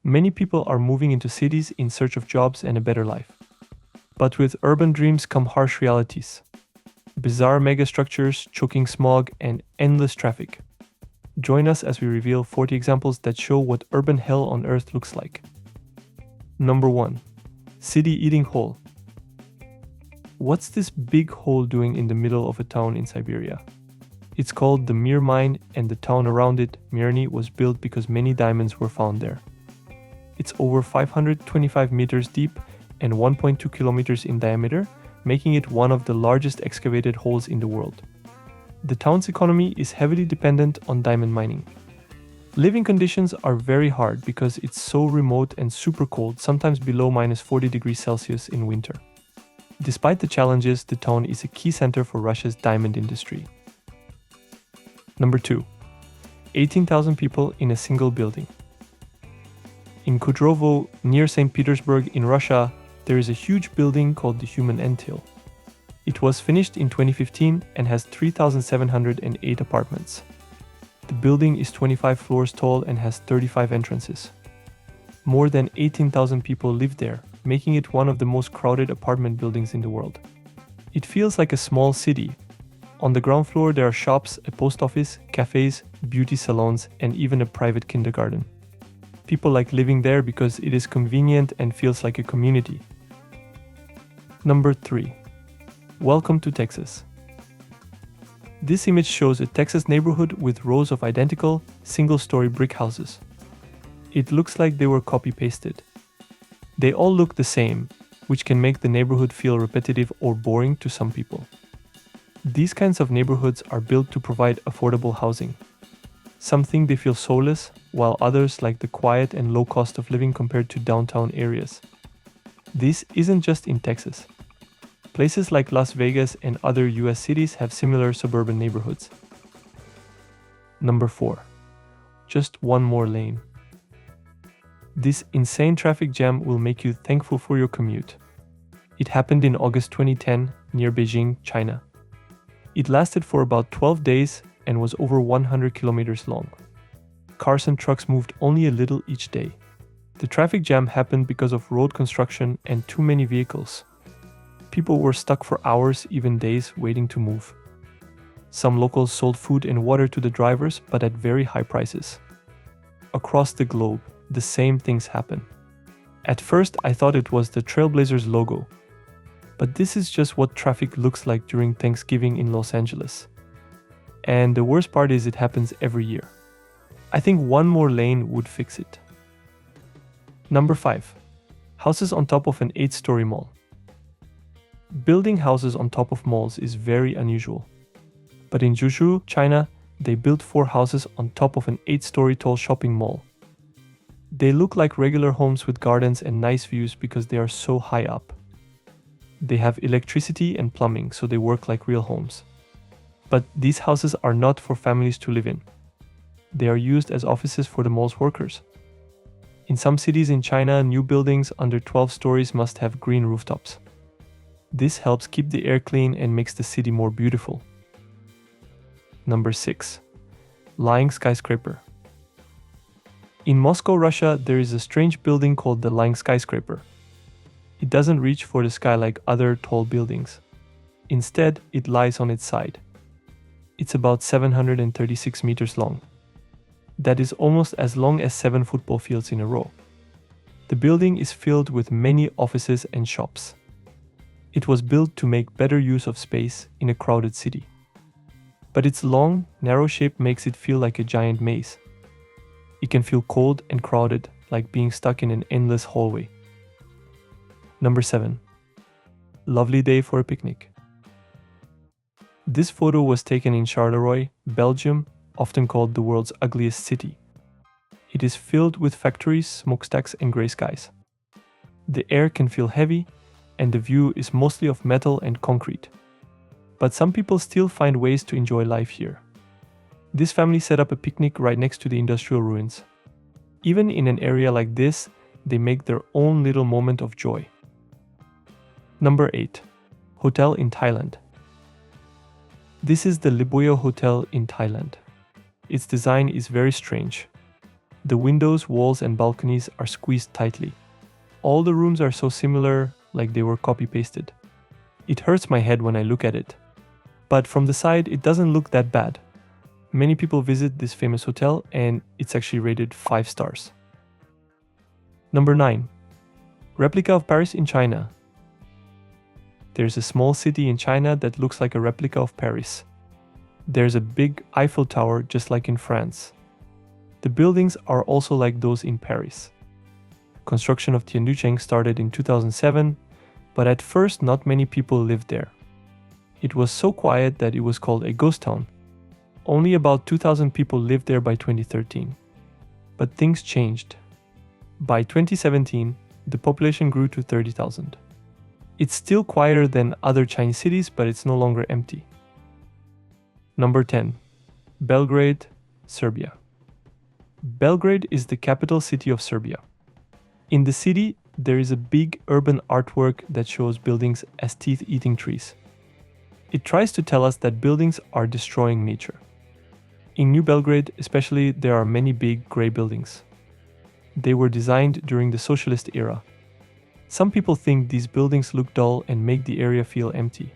Many people are moving into cities in search of jobs and a better life. But with urban dreams come harsh realities. Bizarre megastructures, choking smog, and endless traffic. Join us as we reveal 40 examples that show what urban hell on earth looks like. Number 1. City eating hole. What's this big hole doing in the middle of a town in Siberia? It's called the Mir Mine, and the town around it, Mirny, was built because many diamonds were found there. It's over 525 meters deep and 1.2 kilometers in diameter, making it one of the largest excavated holes in the world. The town's economy is heavily dependent on diamond mining. Living conditions are very hard because it's so remote and super cold, sometimes below -40 degrees Celsius in winter. Despite the challenges, the town is a key center for Russia's diamond industry. Number 2. 18,000 people in a single building. In Kudrovo, near St. Petersburg in Russia, there is a huge building called the Human Ant-Hill. It was finished in 2015 and has 3,708 apartments. The building is 25 floors tall and has 35 entrances. More than 18,000 people live there, making it one of the most crowded apartment buildings in the world. It feels like a small city. On the ground floor there are shops, a post office, cafes, beauty salons, and even a private kindergarten. People like living there because it is convenient and feels like a community. Number 3. Welcome to Texas. This image shows a Texas neighborhood with rows of identical, single-story brick houses. It looks like they were copy-pasted. They all look the same, which can make the neighborhood feel repetitive or boring to some people. These kinds of neighborhoods are built to provide affordable housing. Some think they feel soulless, while others like the quiet and low cost of living compared to downtown areas. This isn't just in Texas. Places like Las Vegas and other US cities have similar suburban neighborhoods. Number 4. Just one more lane. This insane traffic jam will make you thankful for your commute. It happened in August 2010 near Beijing, China. It lasted for about 12 days and was over 100 kilometers long. Cars and trucks moved only a little each day. The traffic jam happened because of road construction and too many vehicles. People were stuck for hours, even days, waiting to move. Some locals sold food and water to the drivers, but at very high prices. Across the globe, the same things happen. At first, I thought it was the Trailblazers logo. But this is just what traffic looks like during Thanksgiving in Los Angeles. And the worst part is it happens every year. I think one more lane would fix it. Number 5. Houses on top of an 8-story mall. Building houses on top of malls is very unusual. But in Zhuzhou, China, they built 4 houses on top of an 8-story tall shopping mall. They look like regular homes with gardens and nice views because they are so high up. They have electricity and plumbing, so they work like real homes. But these houses are not for families to live in. They are used as offices for the mall's workers. In some cities in China, new buildings under 12 stories must have green rooftops. This helps keep the air clean and makes the city more beautiful. Number 6. Lying skyscraper. In Moscow, Russia, there is a strange building called the lying skyscraper. It doesn't reach for the sky like other tall buildings. Instead, it lies on its side. It's about 736 meters long. That is almost as long as 7 football fields in a row. The building is filled with many offices and shops. It was built to make better use of space in a crowded city. But its long, narrow shape makes it feel like a giant maze. It can feel cold and crowded, like being stuck in an endless hallway. Number 7. Lovely day for a picnic. This photo was taken in Charleroi, Belgium, often called the world's ugliest city. It is filled with factories, smokestacks, and grey skies. The air can feel heavy, and the view is mostly of metal and concrete. But some people still find ways to enjoy life here. This family set up a picnic right next to the industrial ruins. Even in an area like this, they make their own little moment of joy. Number 8. Hotel in Thailand. This is the Libuyo Hotel in Thailand. Its design is very strange. The windows, walls, and balconies are squeezed tightly. All the rooms are so similar, like they were copy-pasted. It hurts my head when I look at it. But from the side, it doesn't look that bad. Many people visit this famous hotel, and it's actually rated 5 stars. Number 9. Replica of Paris in China. There's a small city in China that looks like a replica of Paris. There's a big Eiffel Tower just like in France. The buildings are also like those in Paris. Construction of Tianducheng started in 2007, but at first not many people lived there. It was so quiet that it was called a ghost town. Only about 2,000 people lived there by 2013. But things changed. By 2017, the population grew to 30,000. It's still quieter than other Chinese cities, but it's no longer empty. Number 10. Belgrade, Serbia. Belgrade is the capital city of Serbia. In the city, there is a big urban artwork that shows buildings as teeth-eating trees. It tries to tell us that buildings are destroying nature. In New Belgrade, especially, there are many big grey buildings. They were designed during the socialist era. Some people think these buildings look dull and make the area feel empty.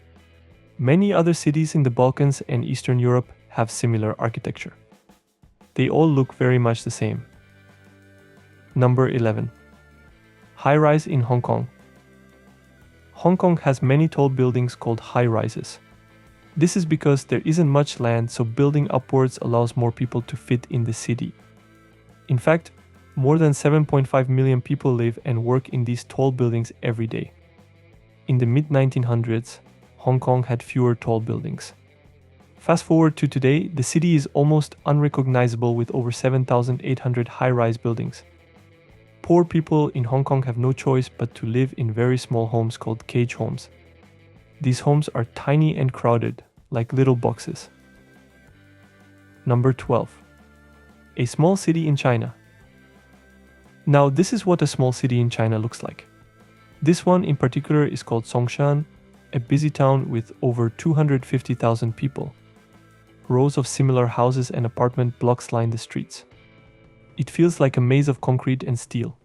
Many other cities in the Balkans and Eastern Europe have similar architecture. They all look very much the same. Number 11. High-rise in Hong Kong. Hong Kong has many tall buildings called high-rises. This is because there isn't much land, so building upwards allows more people to fit in the city. In fact, more than 7.5 million people live and work in these tall buildings every day. In the mid-1900s, Hong Kong had fewer tall buildings. Fast forward to today, the city is almost unrecognizable with over 7,800 high-rise buildings. Poor people in Hong Kong have no choice but to live in very small homes called cage homes. These homes are tiny and crowded, like little boxes. Number 12. A small city in China. Now, this is what a small city in China looks like. This one in particular is called Songshan, a busy town with over 250,000 people. Rows of similar houses and apartment blocks line the streets. It feels like a maze of concrete and steel.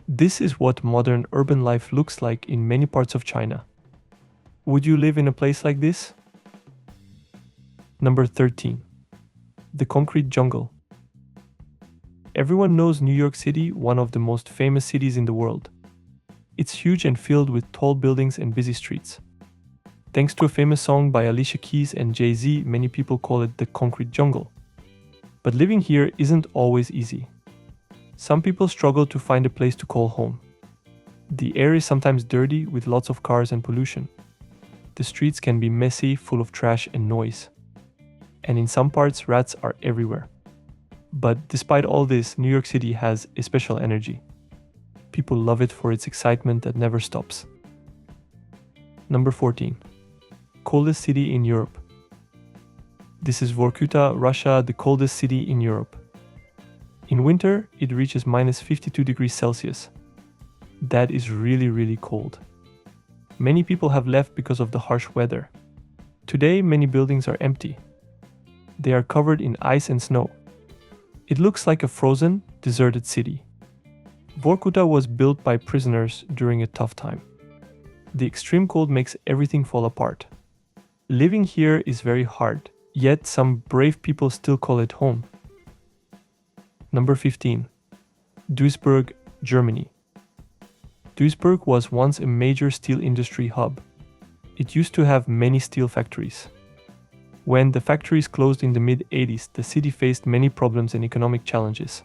This is what modern urban life looks like in many parts of China. Would you live in a place like this? Number 13. The concrete jungle. Everyone knows New York City, one of the most famous cities in the world. It's huge and filled with tall buildings and busy streets. Thanks to a famous song by Alicia Keys and Jay-Z, many people call it the concrete jungle. But living here isn't always easy. Some people struggle to find a place to call home. The air is sometimes dirty with lots of cars and pollution. The streets can be messy, full of trash and noise. And in some parts, rats are everywhere. But despite all this, New York City has a special energy. People love it for its excitement that never stops. Number 14. Coldest city in Europe. This is Vorkuta, Russia, the coldest city in Europe. In winter, it reaches minus 52 degrees Celsius. That is really cold. Many people have left because of the harsh weather. Today, many buildings are empty. They are covered in ice and snow. It looks like a frozen, deserted city. Vorkuta was built by prisoners during a tough time. The extreme cold makes everything fall apart. Living here is very hard, yet some brave people still call it home. Number 15. Duisburg, Germany. Duisburg was once a major steel industry hub. It used to have many steel factories. When the factories closed in the mid-80s, the city faced many problems and economic challenges.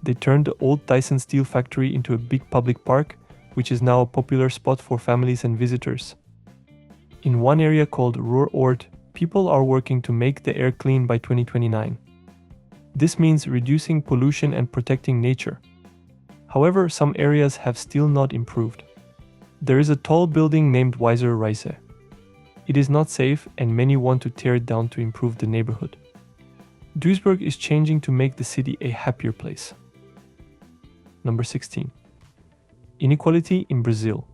They turned the old Dyson steel factory into a big public park, which is now a popular spot for families and visitors. In one area called Ruhrort, people are working to make the air clean by 2029. This means reducing pollution and protecting nature. However, some areas have still not improved. There is a tall building named Weiser Reise. It is not safe and many want to tear it down to improve the neighborhood. Duisburg is changing to make the city a happier place. Number 16. Inequality in Brazil.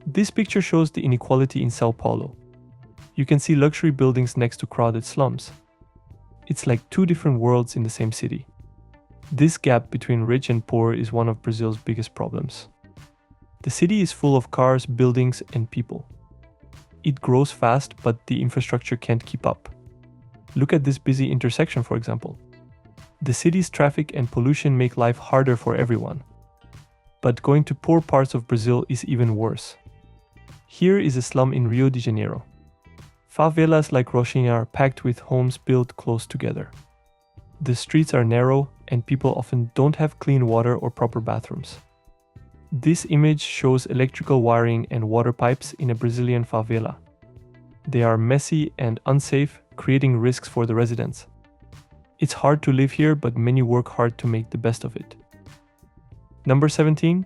This picture shows the inequality in Sao Paulo. You can see luxury buildings next to crowded slums. It's like two different worlds in the same city. This gap between rich and poor is one of Brazil's biggest problems. The city is full of cars, buildings, and people. It grows fast, but the infrastructure can't keep up. Look at this busy intersection, for example. The city's traffic and pollution make life harder for everyone. But going to poor parts of Brazil is even worse. Here is a slum in Rio de Janeiro. Favelas like Rocinha are packed with homes built close together. The streets are narrow, and people often don't have clean water or proper bathrooms. This image shows electrical wiring and water pipes in a Brazilian favela. They are messy and unsafe, creating risks for the residents. It's hard to live here, but many work hard to make the best of it. Number 17.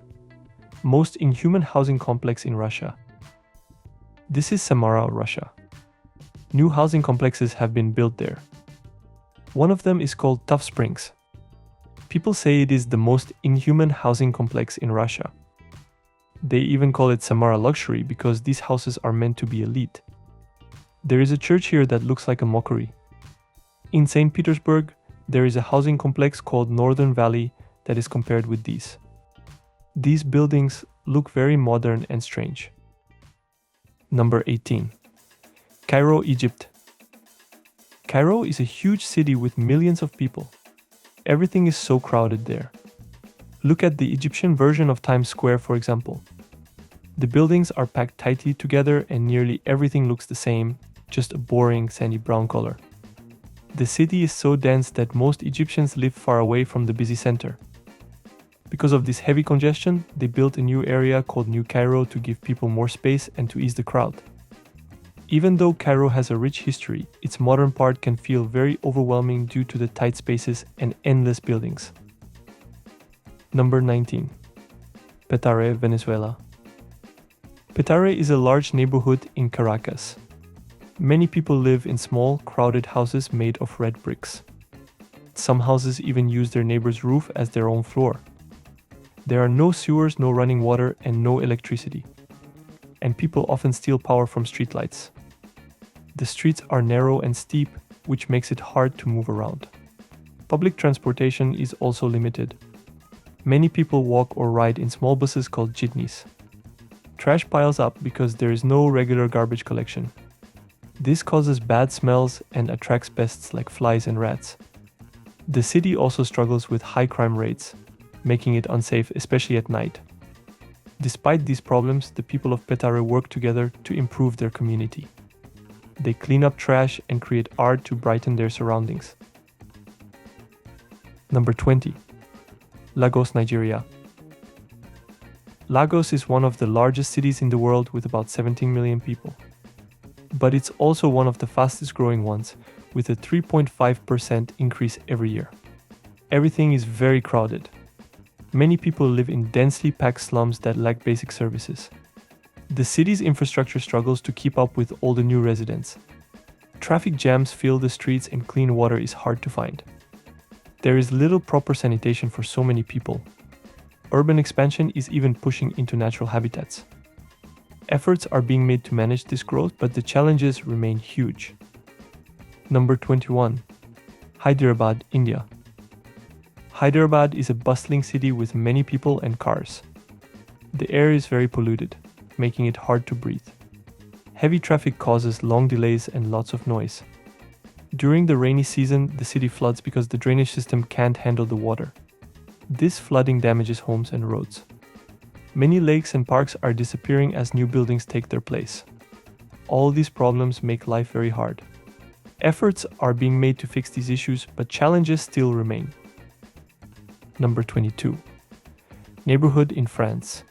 Most inhuman housing complex in Russia. This is Samara, Russia. New housing complexes have been built there. One of them is called Tough Springs. People say it is the most inhuman housing complex in Russia. They even call it Samara Luxury because these houses are meant to be elite. There is a church here that looks like a mockery. In St. Petersburg, there is a housing complex called Northern Valley that is compared with these. These buildings look very modern and strange. Number 18. Cairo, Egypt. Cairo is a huge city with millions of people. Everything is so crowded there. Look at the Egyptian version of Times Square, for example. The buildings are packed tightly together and nearly everything looks the same, just a boring sandy brown color. The city is so dense that most Egyptians live far away from the busy center. Because of this heavy congestion, they built a new area called New Cairo to give people more space and to ease the crowd. Even though Cairo has a rich history, its modern part can feel very overwhelming due to the tight spaces and endless buildings. Number 19. Petare, Venezuela. Petare is a large neighborhood in Caracas. Many people live in small, crowded houses made of red bricks. Some houses even use their neighbor's roof as their own floor. There are no sewers, no running water, and no electricity. And people often steal power from streetlights. The streets are narrow and steep, which makes it hard to move around. Public transportation is also limited. Many people walk or ride in small buses called jitneys. Trash piles up because there is no regular garbage collection. This causes bad smells and attracts pests like flies and rats. The city also struggles with high crime rates, making it unsafe, especially at night. Despite these problems, the people of Petare work together to improve their community. They clean up trash and create art to brighten their surroundings. Number 20. Lagos, Nigeria. Lagos is one of the largest cities in the world with about 17 million people. But it's also one of the fastest growing ones, with a 3.5% increase every year. Everything is very crowded. Many people live in densely packed slums that lack basic services. The city's infrastructure struggles to keep up with all the new residents. Traffic jams fill the streets and clean water is hard to find. There is little proper sanitation for so many people. Urban expansion is even pushing into natural habitats. Efforts are being made to manage this growth, but the challenges remain huge. Number 21. Hyderabad, India. Hyderabad is a bustling city with many people and cars. The air is very polluted, making it hard to breathe. Heavy traffic causes long delays and lots of noise. During the rainy season, the city floods because the drainage system can't handle the water. This flooding damages homes and roads. Many lakes and parks are disappearing as new buildings take their place. All these problems make life very hard. Efforts are being made to fix these issues, but challenges still remain. Number 22. Neighborhood in France.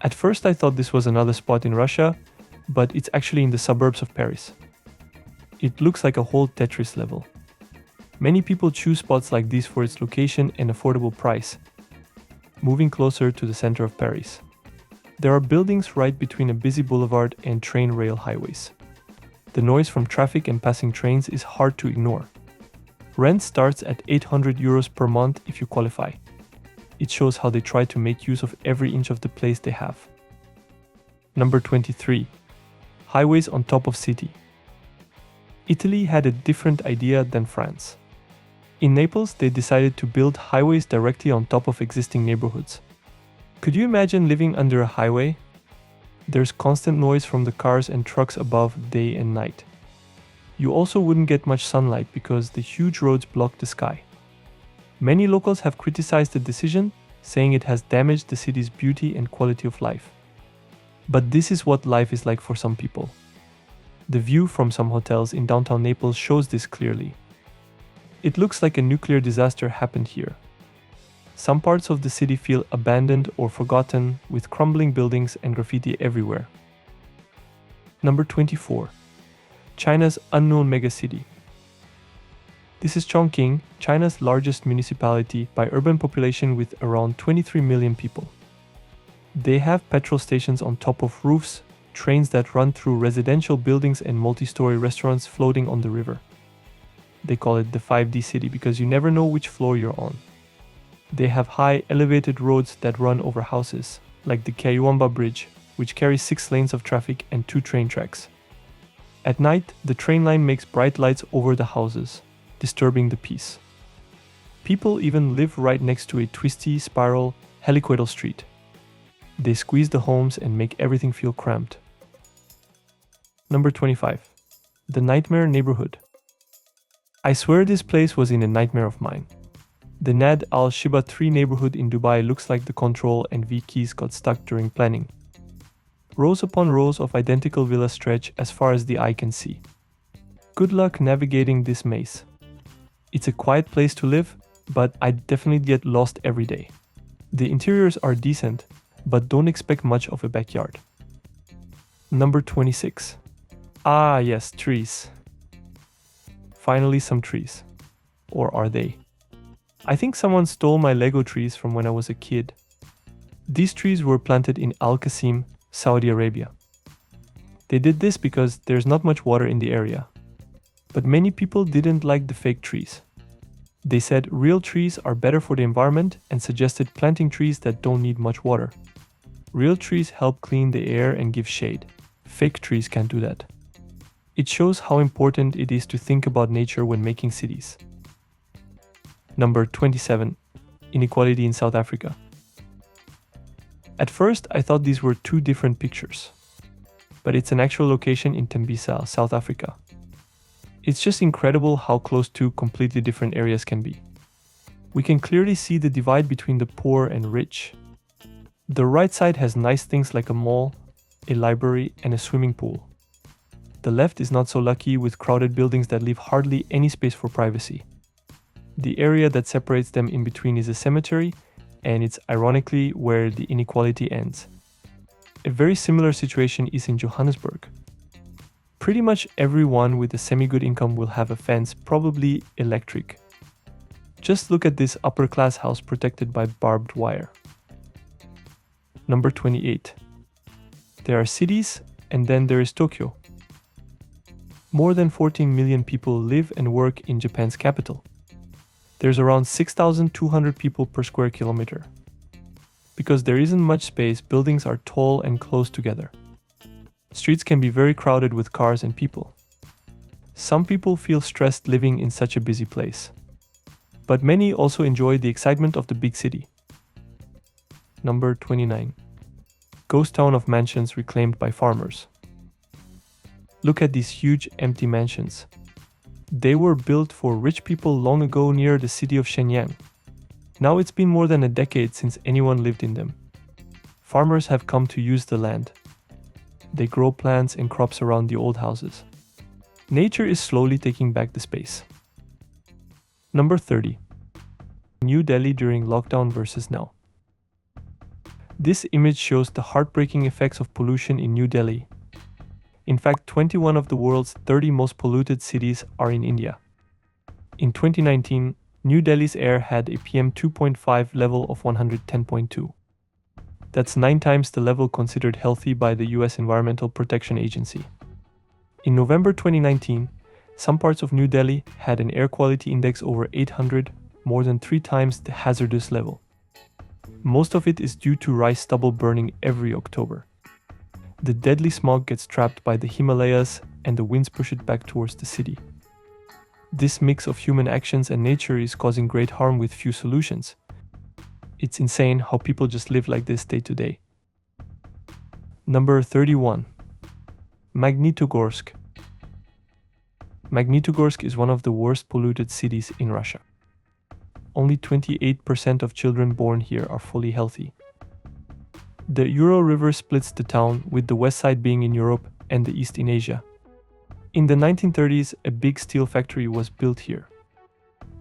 At first I thought this was another spot in Russia, but it's actually in the suburbs of Paris. It looks like a whole Tetris level. Many people choose spots like these for its location and affordable price, moving closer to the center of Paris. There are buildings right between a busy boulevard and train rail highways. The noise from traffic and passing trains is hard to ignore. Rent starts at 800 euros per month if you qualify. It shows how they try to make use of every inch of the place they have. Number 23. Highways on top of city. Italy had a different idea than France. In Naples, they decided to build highways directly on top of existing neighborhoods. Could you imagine living under a highway? There's constant noise from the cars and trucks above day and night. You also wouldn't get much sunlight because the huge roads block the sky. Many locals have criticized the decision, saying it has damaged the city's beauty and quality of life. But this is what life is like for some people. The view from some hotels in downtown Naples shows this clearly. It looks like a nuclear disaster happened here. Some parts of the city feel abandoned or forgotten, with crumbling buildings and graffiti everywhere. Number 24. China's unknown megacity. This is Chongqing, China's largest municipality by urban population with around 23 million people. They have petrol stations on top of roofs, trains that run through residential buildings and multi-story restaurants floating on the river. They call it the 5D city because you never know which floor you're on. They have high elevated roads that run over houses, like the Kayuamba Bridge, which carries 6 lanes of traffic and 2 train tracks. At night, the train line makes bright lights over the houses, disturbing the peace. People even live right next to a twisty, spiral, helicoidal street. They squeeze the homes and make everything feel cramped. Number 25. The Nightmare Neighborhood. I swear this place was in a nightmare of mine. The Nad al-Shiba 3 neighborhood in Dubai looks like the Control and V keys got stuck during planning. Rows upon rows of identical villas stretch as far as the eye can see. Good luck navigating this maze. It's a quiet place to live, but I definitely get lost every day. The interiors are decent, but don't expect much of a backyard. Number 26. Ah yes, trees. Finally some trees. Or are they? I think someone stole my Lego trees from when I was a kid. These trees were planted in Al Qasim, Saudi Arabia. They did this because there's not much water in the area. But many people didn't like the fake trees. They said real trees are better for the environment and suggested planting trees that don't need much water. Real trees help clean the air and give shade. Fake trees can't do that. It shows how important it is to think about nature when making cities. Number 27. Inequality in South Africa. At first, I thought these were 2 different pictures. But it's an actual location in Tembisa, South Africa. It's just incredible how close 2 completely different areas can be. We can clearly see the divide between the poor and rich. The right side has nice things like a mall, a library, and a swimming pool. The left is not so lucky with crowded buildings that leave hardly any space for privacy. The area that separates them in between is a cemetery, and it's ironically where the inequality ends. A very similar situation is in Johannesburg. Pretty much everyone with a semi-good income will have a fence, probably electric. Just look at this upper-class house protected by barbed wire. Number 28. There are cities, and then there is Tokyo. More than 14 million people live and work in Japan's capital. There's around 6,200 people per square kilometer. Because there isn't much space, buildings are tall and close together. Streets can be very crowded with cars and people. Some people feel stressed living in such a busy place. But many also enjoy the excitement of the big city. Number 29. Ghost town of mansions reclaimed by farmers. Look at these huge empty mansions. They were built for rich people long ago near the city of Shenyang. Now it's been more than a decade since anyone lived in them. Farmers have come to use the land. They grow plants and crops around the old houses. Nature is slowly taking back the space. Number 30. New Delhi during lockdown versus now. This image shows the heartbreaking effects of pollution in New Delhi. In fact, 21 of the world's 30 most polluted cities are in India. In 2019, New Delhi's air had a PM 2.5 level of 110.2. That's 9 times the level considered healthy by the US Environmental Protection Agency. In November 2019, some parts of New Delhi had an air quality index over 800, more than 3 times the hazardous level. Most of it is due to rice stubble burning every October. The deadly smog gets trapped by the Himalayas and the winds push it back towards the city. This mix of human actions and nature is causing great harm with few solutions. It's insane how people just live like this day to day. Number 31. Magnitogorsk. Magnitogorsk is one of the worst polluted cities in Russia. Only 28% of children born here are fully healthy. The Ural River splits the town, with the west side being in Europe and the east in Asia. In the 1930s, a big steel factory was built here.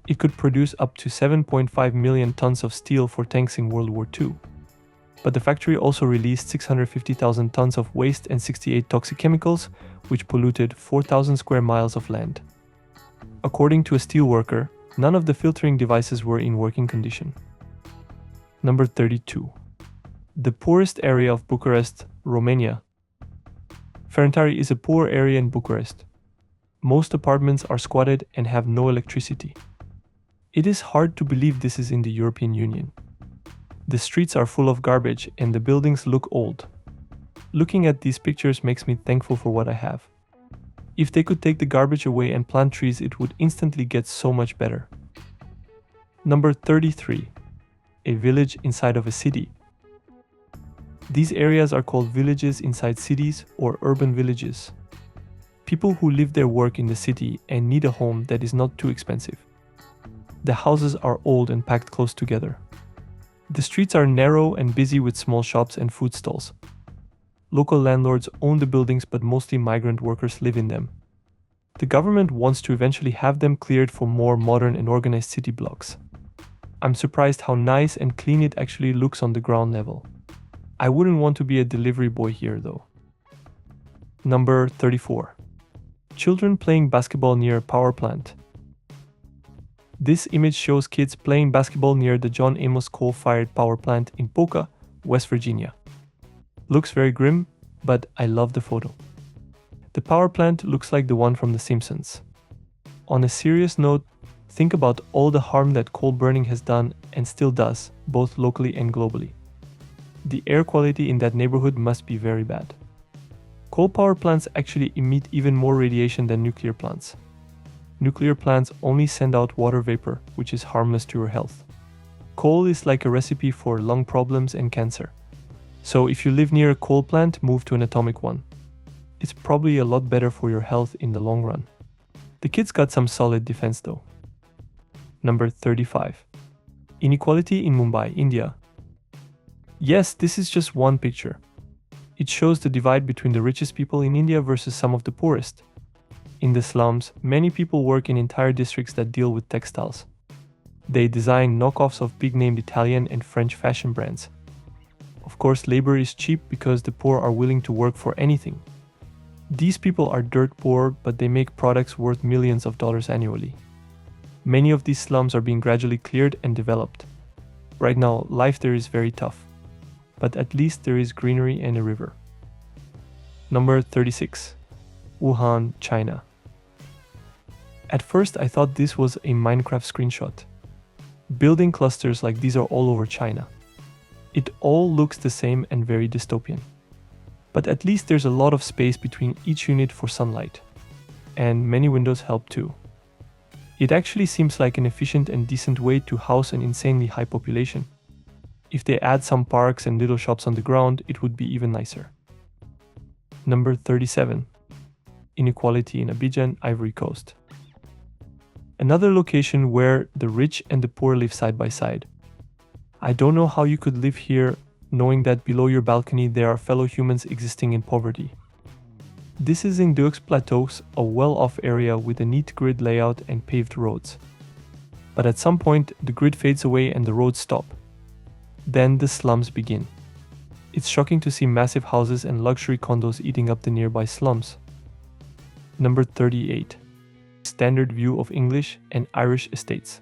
It could produce up to 7.5 million tons of steel for tanks in World War II. But the factory also released 650,000 tons of waste and 68 toxic chemicals, which polluted 4,000 square miles of land. According to a steelworker, none of the filtering devices were in working condition. Number 32. The poorest area of Bucharest, Romania. Petare is a poor area in Bucharest. Most apartments are squatted and have no electricity. It is hard to believe this is in the European Union. The streets are full of garbage and the buildings look old. Looking at these pictures makes me thankful for what I have. If they could take the garbage away and plant trees, it would instantly get so much better. Number 33. A village inside of a city. These areas are called villages inside cities or urban villages. People who live there work in the city and need a home that is not too expensive. The houses are old and packed close together. The streets are narrow and busy with small shops and food stalls. Local landlords own the buildings, but mostly migrant workers live in them. The government wants to eventually have them cleared for more modern and organized city blocks. I'm surprised how nice and clean it actually looks on the ground level. I wouldn't want to be a delivery boy here though. Number 34. Children playing basketball near a power plant. This image shows kids playing basketball near the John Amos coal-fired power plant in Polka, West Virginia. Looks very grim, but I love the photo. The power plant looks like the one from The Simpsons. On a serious note, think about all the harm that coal burning has done and still does, both locally and globally. The air quality in that neighborhood must be very bad. Coal power plants actually emit even more radiation than nuclear plants. Nuclear plants only send out water vapor, which is harmless to your health. Coal is like a recipe for lung problems and cancer. So if you live near a coal plant, move to an atomic one. It's probably a lot better for your health in the long run. The kids got some solid defense though. Number 35. Inequality in Mumbai, India. Yes, this is just one picture. It shows the divide between the richest people in India versus some of the poorest. In the slums, many people work in entire districts that deal with textiles. They design knockoffs of big-named Italian and French fashion brands. Of course, labor is cheap because the poor are willing to work for anything. These people are dirt poor, but they make products worth millions of dollars annually. Many of these slums are being gradually cleared and developed. Right now, life there is very tough. But at least there is greenery and a river. Number 36. Wuhan, China. At first, I thought this was a Minecraft screenshot. Building clusters like these are all over China. It all looks the same and very dystopian. But at least there's a lot of space between each unit for sunlight. And many windows help too. It actually seems like an efficient and decent way to house an insanely high population. If they add some parks and little shops on the ground, it would be even nicer. Number 37. Inequality in Abidjan, Ivory Coast. Another location where the rich and the poor live side by side. I don't know how you could live here knowing that below your balcony there are fellow humans existing in poverty. This is in Duisburg Plateaus, a well-off area with a neat grid layout and paved roads. But at some point, the grid fades away and the roads stop. Then the slums begin. It's shocking to see massive houses and luxury condos eating up the nearby slums. Number 38. Standard view of English and Irish estates.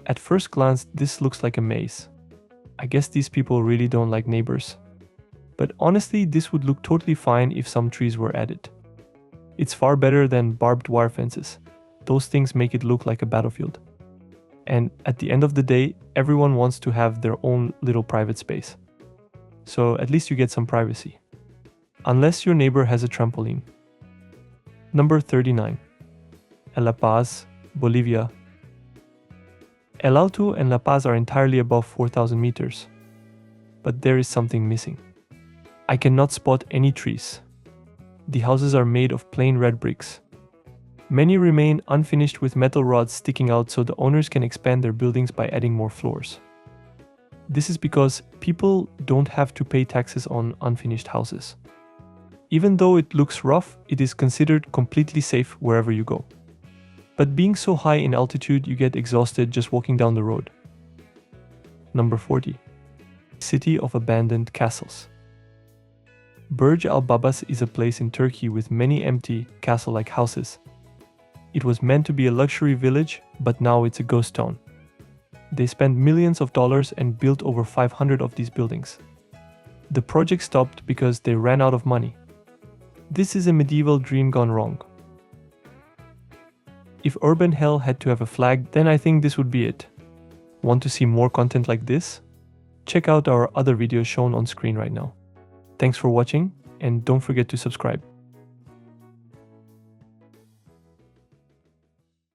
At first glance, this looks like a maze. I guess these people really don't like neighbors. But honestly, this would look totally fine if some trees were added. It's far better than barbed wire fences. Those things make it look like a battlefield. And at the end of the day, everyone wants to have their own little private space. So at least you get some privacy. Unless your neighbor has a trampoline. Number 39. and La Paz, Bolivia. El Alto and La Paz are entirely above 4,000 meters. But there is something missing. I cannot spot any trees. The houses are made of plain red bricks. Many remain unfinished with metal rods sticking out so the owners can expand their buildings by adding more floors. This is because people don't have to pay taxes on unfinished houses. Even though it looks rough, it is considered completely safe wherever you go. But being so high in altitude, you get exhausted just walking down the road. Number 40. City of Abandoned Castles. Burj Al Babas is a place in Turkey with many empty, castle-like houses. It was meant to be a luxury village, but now it's a ghost town. They spent millions of dollars and built over 500 of these buildings. The project stopped because they ran out of money. This is a medieval dream gone wrong. If urban hell had to have a flag, then I think this would be it. Want to see more content like this? Check out our other videos shown on screen right now. Thanks for watching, and don't forget to subscribe.